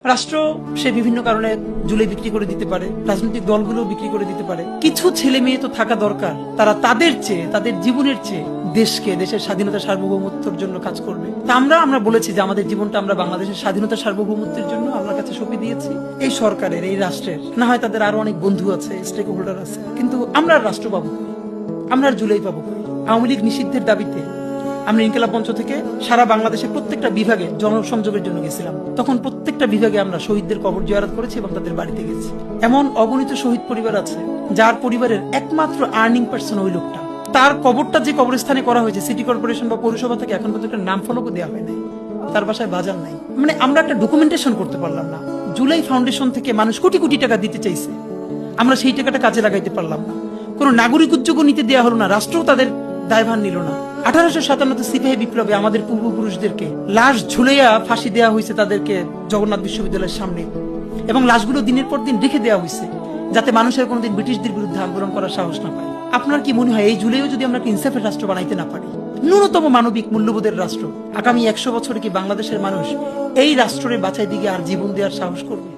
রাষ্ট্র সে বিভিন্ন কারণে জুলাই বিক্রি করে দিতে পারে, রাজনৈতিক দলগুলো বিক্রি করে দিতে পারে। কিছু ছেলে মেয়ে তো থাকা দরকার, তারা তাদের চেয়ে, তাদের জীবনের চেয়ে দেশকে, দেশের স্বাধীনতা সার্বভৌমত্বের জন্য কাজ করবে। তা আমরা বলেছি যে আমাদের জীবনটা আমরা বাংলাদেশের স্বাধীনতা সার্বভৌমত্বের জন্য আল্লাহর কাছে সঁপে দিয়েছি। এই সরকারের, এই রাষ্ট্রের, না হয় তাদের আরো অনেক বন্ধু আছে, স্টেক হোল্ডার আছে, কিন্তু আমরা আর রাষ্ট্র পাবো কই? আমরা আর জুলাই পাবো কই? আওয়ামী লীগ নিষিদ্ধের দাবিতে আমরা ইনকিলাব মঞ্চ থেকে সারা বাংলাদেশের প্রত্যেকটা বিভাগে জনসংযোগের জন্য গেছিলাম। তখন প্রত্যেকটা বিভাগে আমরা শহীদদের কবর জিয়ারত করেছি এবং তাদের বাড়িতে গেছি। এমন অগণিত শহীদ পরিবার আছে যার পরিবারের একমাত্র আর্নিং পার্সন ওই লোকটা। তার কবরটা যে কবরস্থানে করা হয়েছে সিটি কর্পোরেশন বা পৌরসভা থেকে এখন পর্যন্ত একটা নাম ফলকও দেওয়া হয় নাই, তার বাসায় বাজার নাই। মানে আমরা একটা ডকুমেন্টেশন করতে পারলাম না। জুলাই ফাউন্ডেশন থেকে মানুষ কোটি কোটি টাকা দিতে চাইছে, আমরা সেই টাকাটা কাজে লাগাইতে পারলাম না। কোনো নাগরিক উদ্যোগও নিতে দেওয়া হলো না, রাষ্ট্রও তাদের দায়ভার নিল না। 1857 সিপাহী বিপ্লবে আমাদের পূর্বপুরুষদেরকে লাশ ঝুলাইয়া ফাঁসি দেওয়া হয়েছে তাদেরকে জগন্নাথ বিশ্ববিদ্যালয়ের সামনে, এবং লাশগুলো দিনের পর দিন রেখে দেওয়া হয়েছে যাতে মানুষের কোনোদিন ব্রিটিশদের বিরুদ্ধে আন্দোলন করার সাহস না পায়। আপনার কি মনে হয় এই জুলাইও যদি আমরা ইনসাফের রাষ্ট্র বানাইতে না পারি, ন্যূনতম মানবিক মূল্যবোধের রাষ্ট্র, আগামী 100 বছরে কি বাংলাদেশের মানুষ এই রাষ্ট্রের বাঁচাই দিকে আর জীবন দেওয়ার সাহস করবে?